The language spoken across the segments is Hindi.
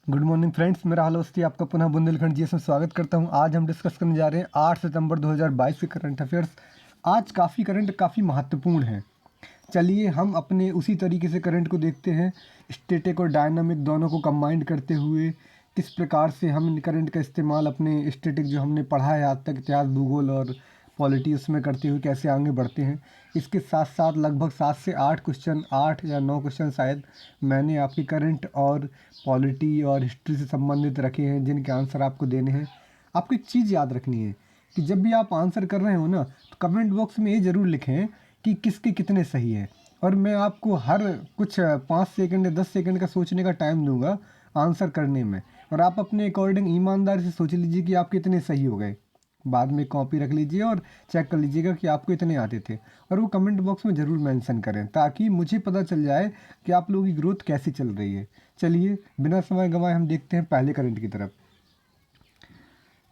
गुड मॉर्निंग फ्रेंड्स, मेरा हाल होस्ती आपका पुनः बुंदेलखंड जी में स्वागत करता हूं। आज हम डिस्कस करने जा रहे हैं 8 सितंबर 2022 के करंट अफेयर्स। आज काफ़ी महत्वपूर्ण हैं। चलिए हम अपने उसी तरीके से करंट को देखते हैं, स्टैटिक और डायनामिक दोनों को कंबाइंड करते हुए किस प्रकार से हम करंट का इस्तेमाल अपने स्टैटिक जो हमने पढ़ा है आज तक इतिहास, भूगोल और पॉलिटी उसमें करते हुए कैसे आगे बढ़ते हैं। इसके साथ साथ लगभग 7 से 8 क्वेश्चन, 8 या 9 क्वेश्चन शायद मैंने आपकी करंट और पॉलिटी और हिस्ट्री से संबंधित रखे हैं जिनके आंसर आपको देने हैं। आपको एक चीज़ याद रखनी है कि जब भी आप आंसर कर रहे हो ना, तो कमेंट बॉक्स में ये ज़रूर लिखें कि किसके कितने सही है। और मैं आपको हर कुछ 5 सेकंड या 10 सेकंड का सोचने का टाइम दूंगा आंसर करने में, और आप अपने अकॉर्डिंग ईमानदारी से सोच लीजिए कि आप कितने सही हो गए। बाद में कॉपी रख लीजिए और चेक कर लीजिएगा कि आपको इतने आते थे, और वो कमेंट बॉक्स में ज़रूर मेंशन करें ताकि मुझे पता चल जाए कि आप लोगों की ग्रोथ कैसी चल रही है। चलिए बिना समय गंवाए हम देखते हैं पहले करंट की तरफ।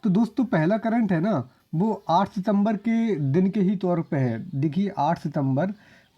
तो दोस्तों पहला करंट है ना, वो 8 सितंबर के दिन के ही तौर पे है। देखिए 8 सितंबर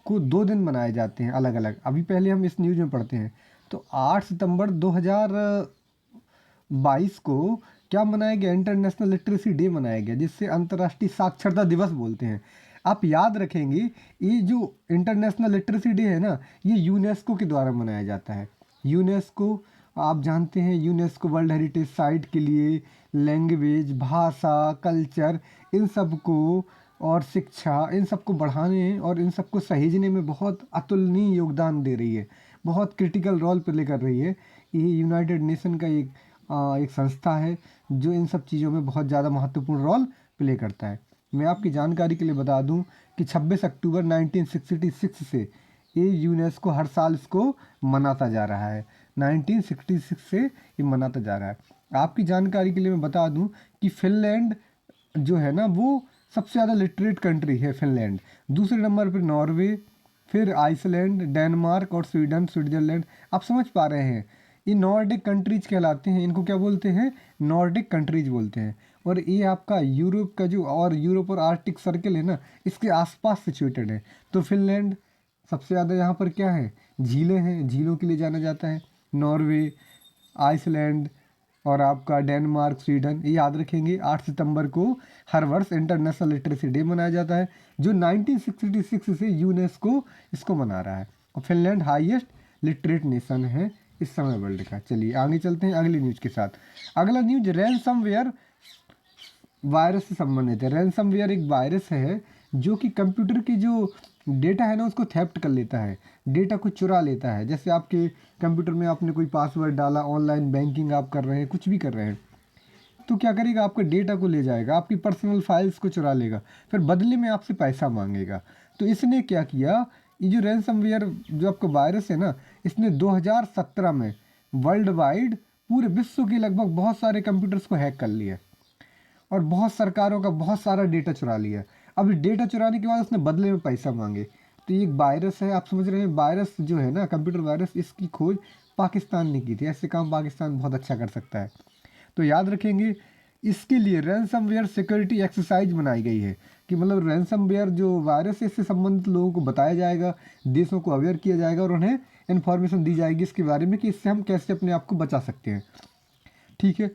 को 2 दिन मनाए जाते हैं अलग अलग। अभी पहले हम इस न्यूज़ में पढ़ते हैं। तो 8 सितंबर 2022 को क्या मनाया गया? इंटरनेशनल लिटरेसी डे मनाया गया, जिससे अंतर्राष्ट्रीय साक्षरता दिवस बोलते हैं। आप याद रखेंगे, ये जो इंटरनेशनल लिटरेसी डे है ना, ये यूनेस्को के द्वारा मनाया जाता है। यूनेस्को, आप जानते हैं, यूनेस्को वर्ल्ड हेरिटेज साइट के लिए लैंग्वेज, भाषा, कल्चर, इन सब को और शिक्षा, इन सबको बढ़ाने और इन सबको सहेजने में बहुत अतुलनीय योगदान दे रही है, बहुत क्रिटिकल रोल प्ले कर रही है। ये यूनाइटेड नेशन का एक संस्था है जो इन सब चीज़ों में बहुत ज़्यादा महत्वपूर्ण रोल प्ले करता है। मैं आपकी जानकारी के लिए बता दूं कि 26 अक्टूबर 1966 से ये यूनेस्को हर साल इसको मनाता जा रहा है। 1966 से ये मनाता जा रहा है। आपकी जानकारी के लिए मैं बता दूं कि फिनलैंड जो है ना, वो सबसे ज़्यादा लिटरेट कंट्री है फिनलैंड। दूसरे नंबर पर नॉर्वे, फिर आइसलैंड, डेनमार्क और स्वीडन, स्विट्ज़रलैंड। आप समझ पा रहे हैं, ये नॉर्डिक कंट्रीज कहलाते हैं। इनको क्या बोलते हैं? नॉर्डिक कंट्रीज बोलते हैं। और ये आपका यूरोप का जो, और यूरोप और आर्कटिक सर्कल है ना, इसके आसपास सिचुएटेड है। तो फिनलैंड सबसे ज़्यादा, यहाँ पर क्या है? झीलें हैं, झीलों के लिए जाना जाता है। नॉर्वे, आइसलैंड और आपका डेनमार्क, स्वीडन, ये याद रखेंगे। 8 सितंबर को हर वर्ष इंटरनेशनल लिटरेसी डे मनाया जाता है, जो 1966 से यूनेस्को इसको मना रहा है। और फिनलैंड हाईएस्ट लिटरेट नेशन है इस समय वर्ल्ड का। चलिए आगे चलते हैं अगली न्यूज़ के साथ। अगला न्यूज रैनसमवेयर वायरस से संबंधित है। रैनसमवेयर एक वायरस है जो कि कंप्यूटर की जो डेटा है ना, उसको थेफ्ट कर लेता है, डेटा को चुरा लेता है। जैसे आपके कंप्यूटर में आपने कोई पासवर्ड डाला, ऑनलाइन बैंकिंग आप कर रहे हैं, कुछ भी कर रहे हैं, तो क्या करेगा? आपके डेटा को ले जाएगा, आपकी पर्सनल फाइल्स को चुरा लेगा, फिर बदले में आपसे पैसा मांगेगा। तो इसने क्या किया, ये जो रैनसमवेयर जो आपका वायरस है ना, इसने 2017 में वर्ल्ड वाइड पूरे विश्व के लगभग बहुत सारे कंप्यूटर्स को हैक कर लिया और बहुत सरकारों का बहुत सारा डेटा चुरा लिया। अब डेटा चुराने के बाद उसने बदले में पैसा मांगे। तो ये एक वायरस है, आप समझ रहे हैं। वायरस जो है ना, कंप्यूटर वायरस, इसकी खोज पाकिस्तान ने की थी। ऐसे काम पाकिस्तान बहुत अच्छा कर सकता है। तो याद रखेंगे, इसके लिए रैनसमवेयर सिक्योरिटी एक्सरसाइज बनाई गई है कि मतलब रैनसमवेयर जो वायरस है, इससे संबंधित लोगों को बताया जाएगा, देशों को अवेयर किया जाएगा और उन्हें इन्फॉर्मेशन दी जाएगी इसके बारे में कि इससे हम कैसे अपने आप को बचा सकते हैं। ठीक है,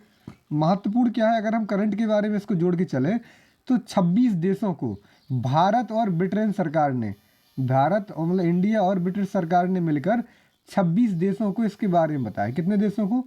महत्वपूर्ण क्या है, अगर हम करंट के बारे में इसको जोड़ के चलें तो 26 देशों को भारत और ब्रिटेन सरकार ने, भारत और मतलब इंडिया और ब्रिटिश सरकार ने मिलकर 26 देशों को इसके बारे में बताया। कितने देशों को?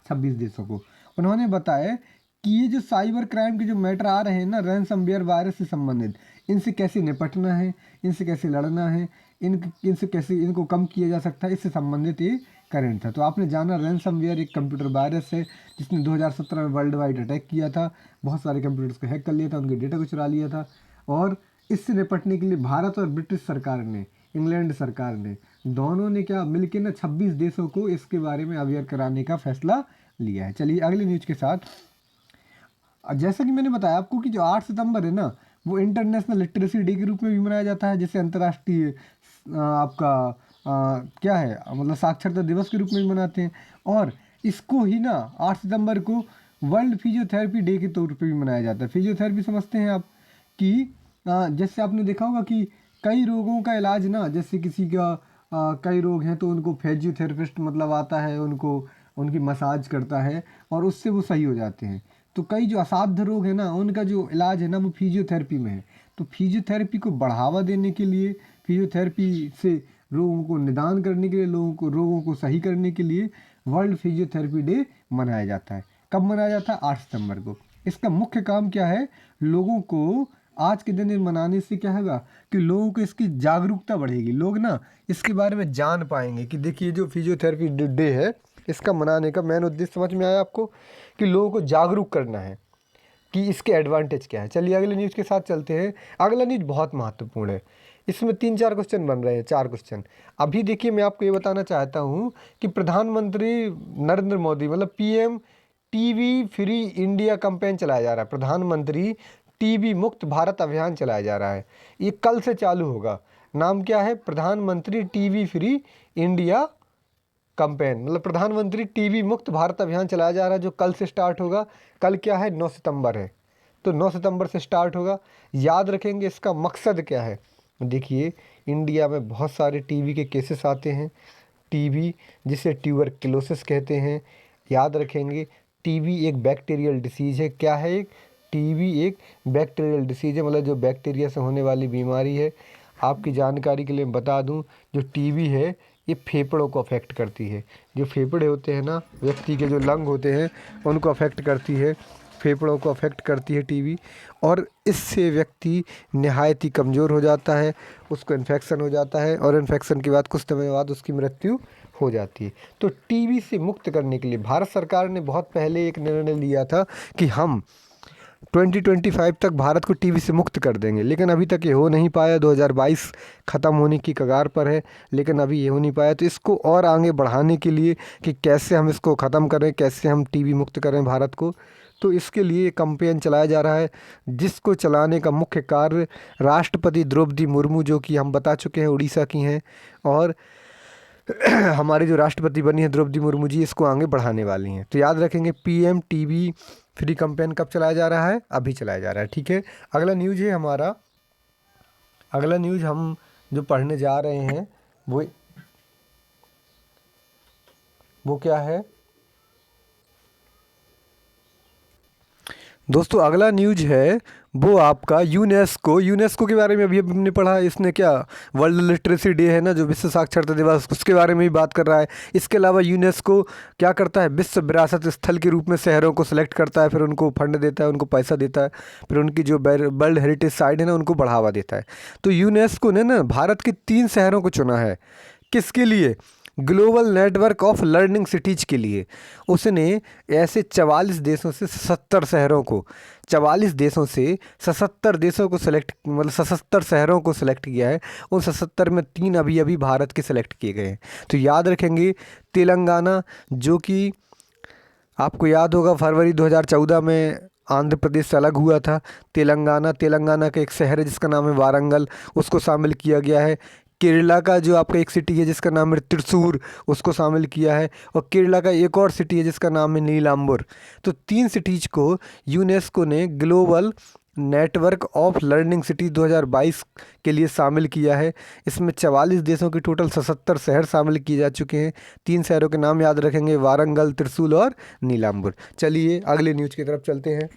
26 देशों को उन्होंने बताया कि ये जो साइबर क्राइम के जो मैटर आ रहे हैं ना, रैनसमवेयर वायरस से संबंधित, इनसे कैसे निपटना है, इनसे कैसे लड़ना है, इनसे कैसे इनको कम किया जा सकता है, इससे संबंधित ये करंट था। तो आपने जाना, रैनसमवेयर एक कंप्यूटर वायरस है जिसने 2017 में वर्ल्ड वाइड अटैक किया था, बहुत सारे कंप्यूटर्स को हैक कर लिया था, उनके डेटा को चुरा लिया था। और इससे निपटने के लिए भारत और ब्रिटिश सरकार ने, इंग्लैंड सरकार ने, दोनों ने क्या मिलकर ना 26 देशों को इसके बारे में अवेयर कराने का फैसला लिया है। चलिए अगले न्यूज के साथ। जैसा कि मैंने बताया आपको कि जो 8 सितंबर है ना, वो इंटरनेशनल लिटरेसी डे के रूप में भी मनाया जाता है, जिसे अंतर्राष्ट्रीय आपका क्या है मतलब साक्षरता दिवस के रूप में भी मनाते हैं। और इसको ही ना 8 सितंबर को वर्ल्ड फिजियोथेरेपी डे के तौर पे भी मनाया जाता है। फिजियोथेरेपी समझते हैं आप कि जैसे आपने देखा होगा कि कई रोगों का इलाज ना, जैसे किसी का कई रोग हैं तो उनको फिजियोथेरेपिस्ट मतलब आता है, उनको उनकी मसाज करता है और उससे वो सही हो जाते हैं। तो कई जो असाध्य रोग है ना, उनका जो इलाज है ना वो फिजियोथेरेपी में है। तो फिजियोथेरेपी को बढ़ावा देने के लिए, फिजियोथेरेपी से रोगों को निदान करने के लिए, रोगों को सही करने के लिए वर्ल्ड फिजियोथेरेपी डे मनाया जाता है। कब मनाया जाता है? 8 सितंबर को। इसका मुख्य काम क्या है? लोगों को आज के दिन मनाने से क्या होगा कि लोगों को इसकी जागरूकता बढ़ेगी। लोग ना इसके बारे में जान पाएंगे कि देखिए जो फिजियोथेरेपी डे है, इसका मनाने का मेन उद्देश्य समझ में आया आपको, कि लोगों को जागरूक करना है कि इसके एडवांटेज क्या है। चलिए अगले न्यूज़ के साथ चलते हैं। अगला न्यूज़ बहुत महत्वपूर्ण है, इसमें 3-4 क्वेश्चन बन रहे हैं, 4 क्वेश्चन। अभी देखिए मैं आपको ये बताना चाहता हूँ कि प्रधानमंत्री नरेंद्र मोदी मतलब PM TB free India campaign चलाया जा रहा है। प्रधानमंत्री टीबी मुक्त भारत अभियान चलाया जा रहा है। ये कल से चालू होगा। नाम क्या है? प्रधानमंत्री टीबी फ्री इंडिया कैंपेन, मतलब प्रधानमंत्री टीबी मुक्त भारत अभियान चलाया जा रहा है, जो कल से स्टार्ट होगा। कल क्या है? 9 सितंबर है, तो 9 सितंबर से स्टार्ट होगा। याद रखेंगे इसका मकसद क्या है। देखिए इंडिया में बहुत सारे टीबी के केसेस आते हैं। टीबी जिसे ट्यूबरक्लोसिस कहते हैं। याद रखेंगे टीबी एक बैक्टीरियल डिसीज़ है। क्या है? एक टीबी एक बैक्टीरियल डिसीज़ है, मतलब जो बैक्टीरिया से होने वाली बीमारी है। आपकी जानकारी के लिए बता दूं, जो टीबी है ये फेफड़ों को अफेक्ट करती है। जो फेफड़े होते हैं ना, व्यक्ति के जो लंग होते हैं उनको अफेक्ट करती है, फेफड़ों को अफेक्ट करती है टीबी। और इससे व्यक्ति नहायत ही कमज़ोर हो जाता है, उसको इन्फेक्शन हो जाता है और इन्फेक्शन के बाद कुछ समय बाद उसकी मृत्यु हो जाती है। तो टीबी से मुक्त करने के लिए भारत सरकार ने बहुत पहले एक निर्णय लिया था कि हम 2025 तक भारत को टीबी से मुक्त कर देंगे, लेकिन अभी तक ये हो नहीं पाया। 2022 ख़त्म होने की कगार पर है, लेकिन अभी ये हो नहीं पाया। तो इसको और आगे बढ़ाने के लिए कि कैसे हम इसको ख़त्म करें, कैसे हम टीबी मुक्त करें भारत को, तो इसके लिए कैंपेन चलाया जा रहा है, जिसको चलाने का मुख्य कार्य राष्ट्रपति द्रौपदी मुर्मू, जो कि हम बता चुके हैं उड़ीसा की हैं, और हमारी जो राष्ट्रपति बनी है द्रौपदी मुर्मू जी, इसको आगे बढ़ाने वाली हैं। तो याद रखेंगे पीएम टीबी फ्री कैंपेन कब चलाया जा रहा है? अभी चलाया जा रहा है। ठीक है, अगला न्यूज़ है हमारा। अगला न्यूज़ हम जो पढ़ने जा रहे हैं वो क्या है दोस्तों? अगला न्यूज़ है वो आपका यूनेस्को के बारे में अभी हमने पढ़ा। इसने क्या, वर्ल्ड लिटरेसी डे है ना, जो विश्व साक्षरता दिवस, उसके बारे में भी बात कर रहा है। इसके अलावा यूनेस्को क्या करता है? विश्व विरासत स्थल के रूप में शहरों को सिलेक्ट करता है, फिर उनको फंड देता है, उनको पैसा देता है, फिर उनकी जो वर्ल्ड हेरिटेज साइट है ना उनको बढ़ावा देता है। तो यूनेस्को ने ना भारत के 3 शहरों को चुना है। किसके लिए? Global network of learning cities के लिए। उसने ऐसे 44 देशों से 77 शहरों को, 44 देशों से 77 देशों को सेलेक्ट, मतलब 77 शहरों को सिलेक्ट किया है। उन 77 में 3 अभी अभी भारत के सिलेक्ट किए गए हैं। तो याद रखेंगे तेलंगाना, जो कि आपको याद होगा फरवरी 2014 में आंध्र प्रदेश से अलग हुआ था। तेलंगाना का एक शहर है जिसका नाम है वारंगल, उसको शामिल किया गया है। केरला का जो आपका एक सिटी है जिसका नाम है त्रिशूर, उसको शामिल किया है। और केरला का एक और सिटी है जिसका नाम है नीलाम्बुर। तो 3 सिटीज़ को यूनेस्को ने global network of learning city 2022 के लिए शामिल किया है। इसमें 44 देशों के टोटल 77 शहर शामिल किए जा चुके हैं। 3 शहरों के नाम याद रखेंगे, वारंगल, त्रिशूल और नीलाम्बुर। चलिए अगले न्यूज़ की तरफ चलते हैं।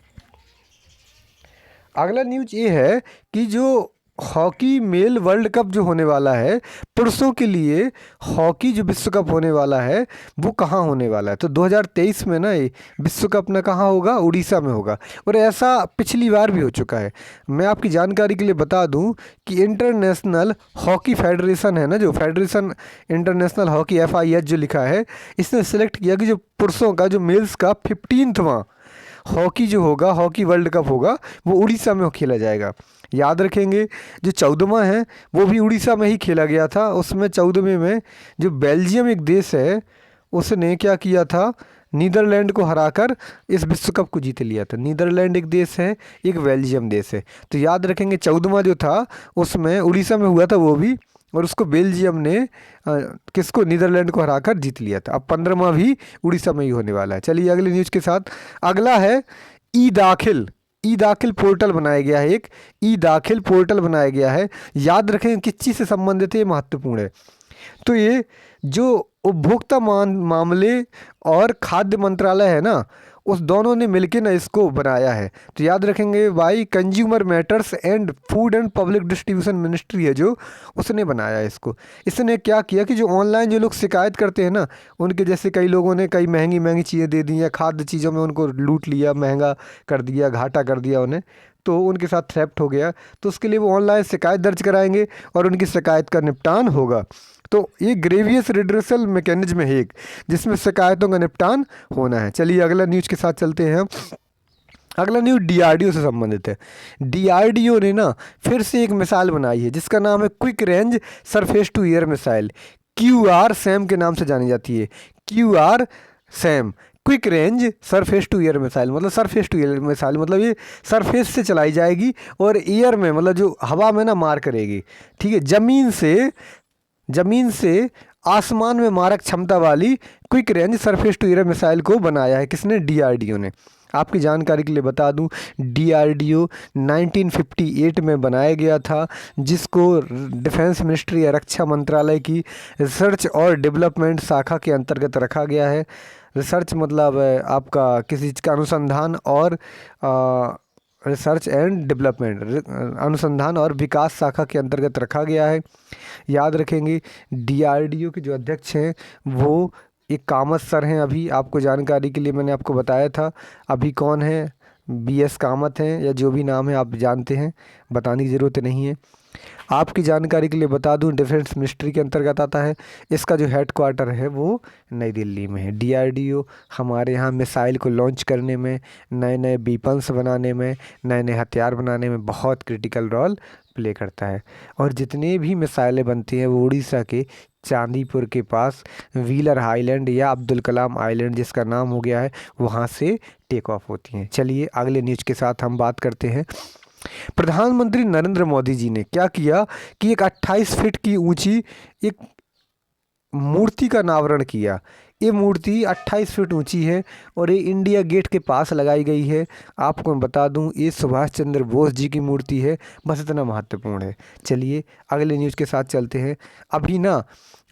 अगला न्यूज़ ये है कि जो हॉकी मेल वर्ल्ड कप जो होने वाला है पुरुषों के लिए, हॉकी जो विश्व कप होने वाला है वो कहाँ होने वाला है? तो 2023 में ना ये विश्व कप ना कहाँ होगा? उड़ीसा में होगा। और ऐसा पिछली बार भी हो चुका है। मैं आपकी जानकारी के लिए बता दूं कि इंटरनेशनल हॉकी फेडरेशन है ना, जो फेडरेशन इंटरनेशनल हॉकी FIH जो लिखा है, इसने सेलेक्ट किया कि जो पुरुषों का, जो मेल्स का 15वां हॉकी जो होगा, हॉकी वर्ल्ड कप होगा, वो उड़ीसा में खेला जाएगा। याद रखेंगे जो 14वां है वो भी उड़ीसा में ही खेला गया था। उसमें 14वें में जो बेल्जियम एक देश है उसने क्या किया था? नीदरलैंड को हराकर इस विश्व कप को जीत लिया था। नीदरलैंड एक देश है, एक बेल्जियम देश है। तो याद रखेंगे 14वां जो था उसमें उड़ीसा में हुआ था वो भी, और उसको बेल्जियम ने किसको? नीदरलैंड को हराकर जीत लिया था। अब 15वां भी उड़ीसा में ही होने वाला है। चलिए अगले न्यूज़ के साथ। अगला है ई दाखिल पोर्टल बनाया गया है। ई दाखिल पोर्टल बनाया गया है। याद रखें किस चीज़ से संबंधित है, ये महत्वपूर्ण है। तो ये जो उपभोक्ता मामले और खाद्य मंत्रालय है ना, उस दोनों ने मिलके ना इसको बनाया है। तो याद रखेंगे भाई, consumer matters and food and public distribution ministry है जो, उसने बनाया है इसको। इसने क्या किया कि जो ऑनलाइन जो लोग शिकायत करते हैं ना, उनके जैसे कई लोगों ने कई महंगी महंगी चीज़ें दे दी या खाद्य चीज़ों में उनको लूट लिया, महंगा कर दिया, घाटा कर दिया उन्हें, तो उनके साथ थेफ्ट हो गया, तो उसके लिए वो ऑनलाइन शिकायत दर्ज कराएंगे और उनकी शिकायत का निपटान होगा। तो ये ग्रेवियस रिड्रेसल मैकेनिज्म है एक, जिसमें शिकायतों का निपटान होना है। चलिए अगला न्यूज़ के साथ चलते हैं हम। अगला न्यूज़ डीआरडीओ से संबंधित है। डीआरडीओ ने ना फिर से एक मिसाइल बनाई है जिसका नाम है quick range surface to air missile, QR SAM के नाम से जानी जाती है। QR SAM, quick range surface to air missile, मतलब सरफेस टू एयर मिसाइल मतलब ये सरफेस से चलाई जाएगी और एयर में मतलब जो हवा में ना मार करेगी, ठीक है। ज़मीन से आसमान में मारक क्षमता वाली quick range surface to air missile को बनाया है किसने? डीआरडीओ ने। आपकी जानकारी के लिए बता दूं, डीआरडीओ 1958 में बनाया गया था, जिसको डिफेंस मिनिस्ट्री या रक्षा मंत्रालय की रिसर्च और डेवलपमेंट शाखा के अंतर्गत रखा गया है। रिसर्च मतलब आपका किसी चीज़ का अनुसंधान और रिसर्च एंड डेवलपमेंट, अनुसंधान और विकास शाखा के अंतर्गत रखा गया है। याद रखेंगे डीआरडीओ के जो अध्यक्ष हैं वो एक कामत सर हैं। अभी आपको जानकारी के लिए मैंने आपको बताया था, अभी कौन है? बीएस कामत हैं, या जो भी नाम है आप जानते हैं, बताने की ज़रूरत नहीं है। आपकी जानकारी के लिए बता दूं, डिफेंस मिनिस्ट्री के अंतर्गत आता है। इसका जो हेड क्वार्टर है वो नई दिल्ली में है। डीआरडीओ हमारे यहाँ मिसाइल को लॉन्च करने में, नए नए वीपन्स बनाने में, नए नए हथियार बनाने में बहुत क्रिटिकल रोल प्ले करता है। और जितने भी मिसाइलें बनती हैं वो उड़ीसा के चांदीपुर के पास व्हीलर आइलैंड या अब्दुल कलाम आइलैंड, जिसका नाम हो गया है, वहाँ से टेक ऑफ होती हैं। चलिए अगले न्यूज़ के साथ हम बात करते हैं। प्रधानमंत्री नरेंद्र मोदी जी ने क्या किया कि एक 28 फीट की ऊंची एक मूर्ति का अनावरण किया। ये मूर्ति 28 फीट ऊंची है और ये इंडिया गेट के पास लगाई गई है। आपको मैं बता दूं, ये सुभाष चंद्र बोस जी की मूर्ति है, बस इतना महत्वपूर्ण है। चलिए अगले न्यूज़ के साथ चलते हैं। अभी ना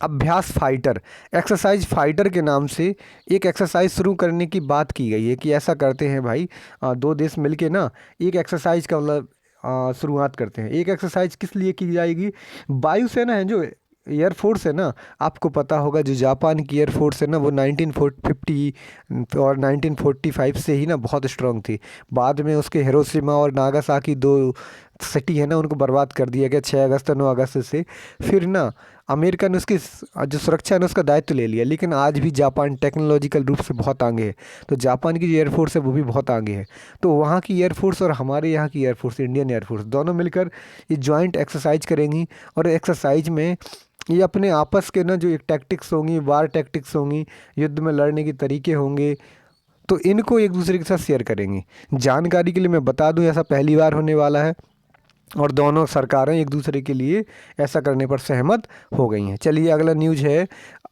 अभ्यास फाइटर, एक्सरसाइज फाइटर के नाम से एक एक्सरसाइज शुरू करने की बात की गई है कि ऐसा करते हैं भाई, दो देश मिलके ना एक एक्सरसाइज का मतलब शुरुआत करते हैं। एक एक्सरसाइज किस लिए की जाएगी? वायुसेना है जो एयरफोर्स है ना, आपको पता होगा जो जापान की एयरफोर्स है ना, वो 1950 और 1945 से ही ना बहुत स्ट्रांग थी। बाद में उसके हिरोशिमा और नागासाकी दो सिटी है ना, उनको बर्बाद कर दिया गया 6 अगस्त और 9 अगस्त से। फिर ना अमेरिका ने उसकी जो सुरक्षा है ना उसका दायित्व ले लिया, लेकिन आज भी जापान टेक्नोलॉजिकल रूप से बहुत आगे है। तो जापान की जो एयरफोर्स है वो भी बहुत आगे है। तो वहाँ की एयरफोर्स और हमारे यहाँ की एयरफोर्स, इंडियन एयरफोर्स, दोनों मिलकर ये जॉइंट एक्सरसाइज करेंगी। और एक्सरसाइज में ये अपने आपस के ना जो एक टैक्टिक्स होंगी, वार टैक्टिक्स होंगी, युद्ध में लड़ने के तरीके होंगे, तो इनको एक दूसरे के साथ शेयर करेंगी। जानकारी के लिए मैं बता दूं, ऐसा पहली बार होने वाला है और दोनों सरकारें एक दूसरे के लिए ऐसा करने पर सहमत हो गई हैं। चलिए अगला न्यूज़ है।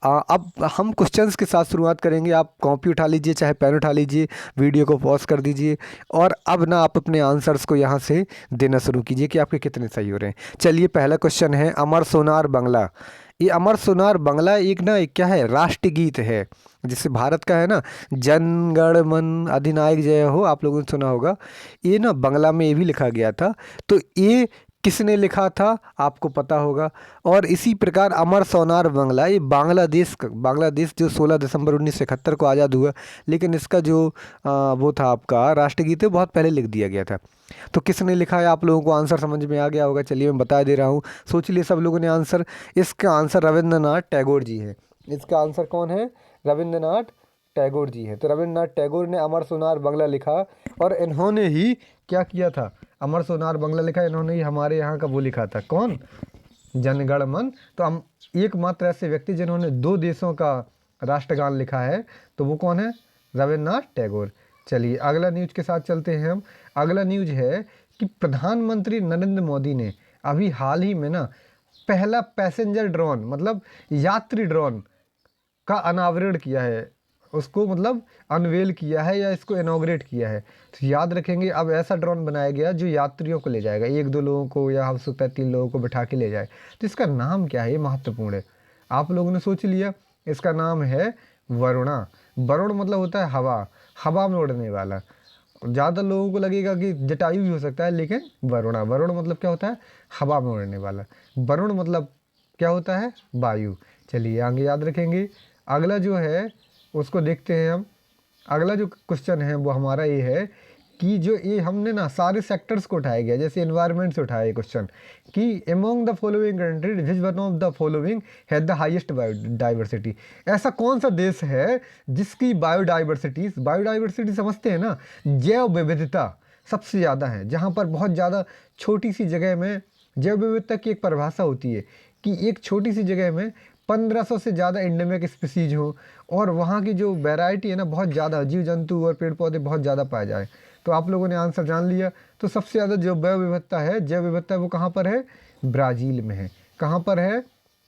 अब हम क्वेश्चंस के साथ शुरुआत करेंगे। आप कॉपी उठा लीजिए चाहे पेन उठा लीजिए, वीडियो को पॉज कर दीजिए और अब ना आप अपने आंसर्स को यहाँ से देना शुरू कीजिए कि आपके कितने सही हो रहे हैं। चलिए पहला क्वेश्चन है, अमर सोनार बांग्ला। ये अमर सोनार बांग्ला एक ना एक क्या है, राष्ट्रगीत है, जिससे भारत का है ना, जन गण मन अधिनायक जय हो, आप लोगों ने सुना होगा। ये ना बांग्ला में ये भी लिखा गया था। तो ये किसने लिखा था आपको पता होगा। और इसी प्रकार अमर सोनार बांग्ला, ये बांग्लादेश जो 16 दिसंबर 1971 को आज़ाद हुआ, लेकिन इसका जो वो था आपका राष्ट्रगीत है बहुत पहले लिख दिया गया था। तो किसने लिखा है, आप लोगों को आंसर समझ में आ गया होगा। चलिए मैं बता दे रहा हूँ, सोच लिए सब लोगों ने आंसर। इसका आंसर रविंद्रनाथ टैगोर जी है। इसका आंसर कौन है? रविंद्रनाथ टैगोर जी है। तो रविंद्रनाथ टैगोर ने अमर सोनार बांग्ला लिखा और इन्होंने ही क्या किया था, अमर सोनार बांग्ला लिखा, इन्होंने ही हमारे यहाँ का वो लिखा था, कौन? जनगण मन। तो हम एकमात्र ऐसे व्यक्ति जिन्होंने दो देशों का राष्ट्रगान लिखा है, तो वो कौन है? रविन्द्रनाथ टैगोर। चलिए अगला न्यूज के साथ चलते हैं हम। अगला न्यूज है कि प्रधानमंत्री नरेंद्र मोदी ने अभी हाल ही में ना पहला पैसेंजर ड्रोन मतलब यात्री ड्रोन का अनावरण किया है, उसको मतलब अनवेल किया है या इसको इनॉग्रेट किया है। तो याद रखेंगे अब ऐसा ड्रोन बनाया गया जो यात्रियों को ले जाएगा, 1-2 लोगों को या हो सकता है 3 लोगों को बैठा के ले जाए। तो इसका नाम क्या है, ये महत्वपूर्ण है। आप लोगों ने सोच लिया, इसका नाम है वरुणा। वरुण मतलब होता है हवा, हवा में उड़ने वाला। ज़्यादा लोगों को लगेगा कि जटायु भी हो सकता है, लेकिन वरुणा, वरुण मतलब क्या होता है, हवा में उड़ने वाला। वरुण मतलब क्या होता है, वायु। चलिए आगे याद रखेंगे। अगला जो है उसको देखते हैं हम। अगला जो क्वेश्चन है वो हमारा ये है कि जो ये हमने ना सारे सेक्टर्स को उठाया गया, जैसे एनवायरनमेंट से उठाया क्वेश्चन कि among the following countries which one of the following has the highest biodiversity. ऐसा कौन सा देश है जिसकी बायोडाइवर्सिटी समझते हैं ना, जैव विविधता सबसे ज़्यादा है, जहाँ पर बहुत ज़्यादा छोटी सी जगह में जैव विविधता की एक परिभाषा होती है कि एक छोटी सी जगह में 1500 से ज़्यादा एंडेमिक स्पीसीज हो और वहाँ की जो वैरायटी है ना बहुत ज़्यादा, जीव जंतु और पेड़ पौधे बहुत ज़्यादा पाए जाए। तो आप लोगों ने आंसर जान लिया। तो सबसे ज़्यादा जो जैव विविधता है वो कहाँ पर है, ब्राज़ील में है। कहाँ पर है,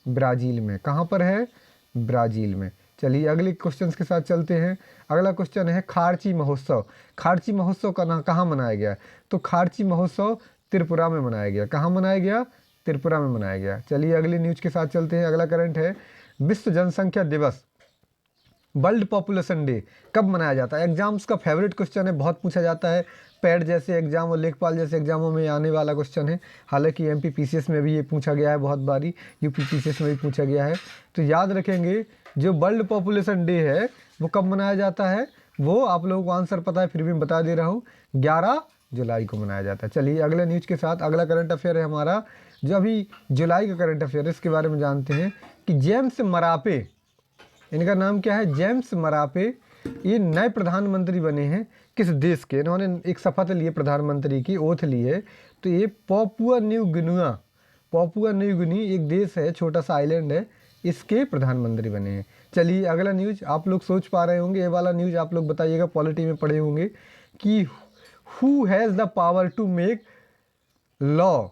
ब्राज़ील में। कहाँ पर है, ब्राज़ील में। चलिए अगले क्वेश्चन के साथ चलते हैं। अगला क्वेश्चन है खार्ची महोत्सव। खार्ची महोत्सव का नाम कहाँ मनाया गया? तो खार्ची महोत्सव त्रिपुरा में मनाया गया। कहाँ मनाया गया, त्रिपुरा में मनाया गया। चलिए अगली न्यूज़ के साथ चलते हैं। अगला करंट है विश्व जनसंख्या दिवस, वर्ल्ड पॉपुलेशन डे कब मनाया जाता है? एग्जाम्स का फेवरेट क्वेश्चन है, बहुत पूछा जाता है। पैट जैसे एग्जाम और लेखपाल जैसे एग्जामों में आने वाला क्वेश्चन है। हालांकि एमपी पीसीएस में भी ये पूछा गया है बहुत बारी, यूपी पीसीएस में भी पूछा गया है। तो याद रखेंगे जो वर्ल्ड पॉपुलेशन डे है वो कब मनाया जाता है, वो आप लोगों को आंसर पता है फिर भी मैं बता दे रहा हूँ, 11 जुलाई को मनाया जाता है। चलिए अगले न्यूज़ के साथ। अगला करंट अफेयर है हमारा जो अभी जुलाई का करंट अफेयर है, इसके बारे में जानते हैं कि जेम्स मरापे, इनका नाम क्या है, जेम्स मरापे, ये नए प्रधानमंत्री बने हैं किस देश के? इन्होंने एक शपथ ली है प्रधानमंत्री की, ओथ ली है। तो ये पापुआ न्यू गिनी एक देश है, छोटा सा आइलैंड है, इसके प्रधानमंत्री बने हैं। चलिए अगला न्यूज़, आप लोग सोच पा रहे होंगे ये वाला न्यूज़, आप लोग बताइएगा, पॉलिटी में पढ़े होंगे कि who has the power to make law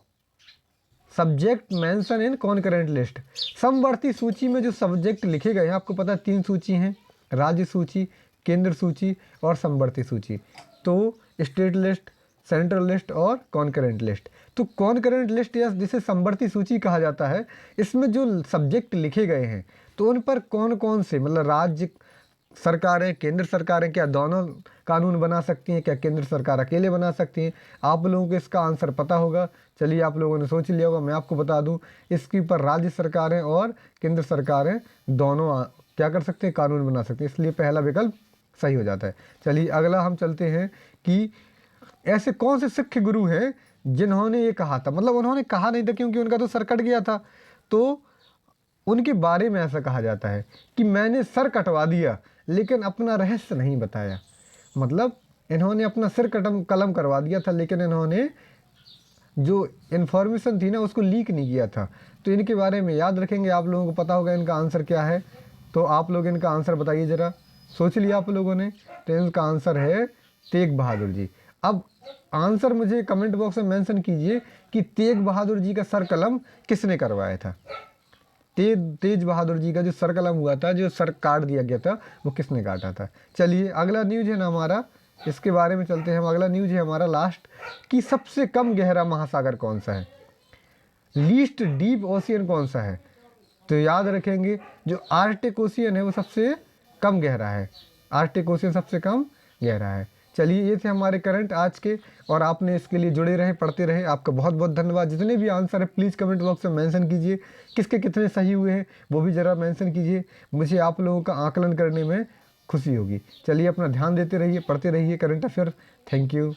subject mention in concurrent list. समवर्ती सूची में जो सब्जेक्ट लिखे गए हैं, आपको पता है 3 सूची हैं, राज्य सूची, केंद्र सूची और समवर्ती सूची। तो स्टेट लिस्ट, सेंट्रल लिस्ट और कॉन्करेंट लिस्ट। तो कॉन्करेंट लिस्ट या जिसे समवर्ती सूची कहा जाता है, इसमें जो सब्जेक्ट लिखे गए हैं तो उन पर कौन कौन से, मतलब राज्य सरकारें, केंद्र सरकारें क्या दोनों कानून बना सकती हैं, क्या केंद्र सरकार अकेले बना सकती हैं? आप लोगों को इसका आंसर पता होगा। चलिए आप लोगों ने सोच लिया होगा, मैं आपको बता दूं, इसके ऊपर राज्य सरकारें और केंद्र सरकारें दोनों क्या कर सकते हैं, कानून बना सकते हैं, इसलिए पहला विकल्प सही हो जाता है। चलिए अगला हम चलते हैं कि ऐसे कौन से सिख गुरु हैं जिन्होंने ये कहा था, मतलब उन्होंने कहा नहीं था क्योंकि उनका तो सर कट गया था, तो उनके बारे में ऐसा कहा जाता है कि मैंने सर कटवा दिया लेकिन अपना रहस्य नहीं बताया। मतलब इन्होंने अपना सिर कलम करवा दिया था लेकिन इन्होंने जो इन्फॉर्मेशन थी ना उसको लीक नहीं किया था। तो इनके बारे में याद रखेंगे, आप लोगों को पता होगा इनका आंसर क्या है। तो आप लोग इनका आंसर बताइए ज़रा, सोच लिया आप लोगों ने? तो इनका आंसर है तेग बहादुर जी। अब आंसर मुझे कमेंट बॉक्स में मेंशन कीजिए कि तेग बहादुर जी का सर कलम किसने करवाया था। तेज बहादुर जी का जो सर कलम हुआ था, जो सर काट दिया गया था, वो किसने काटा था? चलिए अगला न्यूज़ है ना हमारा, इसके बारे में चलते हैं हम। अगला न्यूज़ है हमारा लास्ट कि सबसे कम गहरा महासागर कौन सा है, लीस्ट डीप ओशियन कौन सा है? तो याद रखेंगे जो आर्कटिक ओशियन है वो सबसे कम गहरा है, आर्कटिक ओशियन सबसे कम गहरा है। चलिए ये थे हमारे करंट आज के, और आपने इसके लिए जुड़े रहे, पढ़ते रहे। आपका बहुत बहुत धन्यवाद। जितने भी आंसर है प्लीज़ कमेंट बॉक्स में मेंशन कीजिए, किसके कितने सही हुए हैं वो भी ज़रा मेंशन कीजिए, मुझे आप लोगों का आकलन करने में खुशी होगी। चलिए अपना ध्यान देते रहिए, पढ़ते रहिए करंट अफेयर। Thank you.